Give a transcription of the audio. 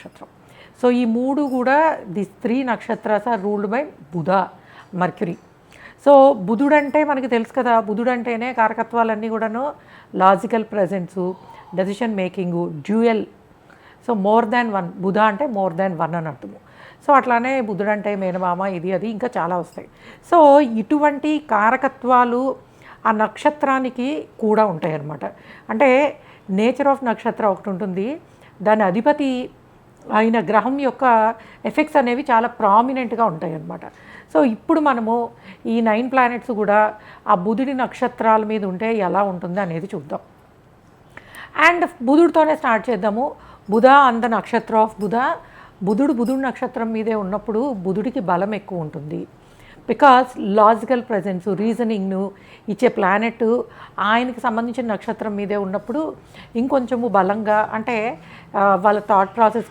నక్షత్రం. సో ఈ 3 కూడా దిస్ 3 నక్షత్రాస్ are ruled by Budha, Mercury. So బుధుడంటే మనకి తెలుసు కదా, బుధుడంటేనే కారకత్వాలన్నీ కూడాను logical presence, decision making, dual. So more than one, Budha అంటే మోర్ దాన్ వన్ అని అర్థము. సో అట్లానే బుధుడంటే మేనమామ, ఇది అది ఇంకా చాలా వస్తాయి. సో ఇటువంటి కారకత్వాలు ఆ నక్షత్రానికి కూడా ఉంటాయి అన్నమాట. అంటే నేచర్ ఆఫ్ నక్షత్రం ఒకటి ఉంటుంది, దాని అధిపతి అయిన గ్రహం యొక్క ఎఫెక్ట్స్ అనేవి చాలా ప్రామినెంట్గా ఉంటాయి అన్నమాట. సో ఇప్పుడు మనము ఈ 9 ప్లానెట్స్ కూడా ఆ బుధుడి నక్షత్రాల మీద ఉంటే ఎలా ఉంటుంది అనేది చూద్దాం. అండ్ బుధుడితోనే స్టార్ట్ చేద్దాము. బుధ అంద నక్షత్ర ఆఫ్ బుధ. బుధుడు నక్షత్రం మీదే ఉన్నప్పుడు బుధుడికి బలం ఎక్కువ ఉంటుంది. బికాస్ లాజికల్ ప్రెజెన్స్, రీజనింగ్ను ఇచ్చే ప్లానెట్ ఆయనకి సంబంధించిన నక్షత్రం మీదే ఉన్నప్పుడు ఇంకొంచెము బలంగా, అంటే వాళ్ళ థాట్ ప్రాసెస్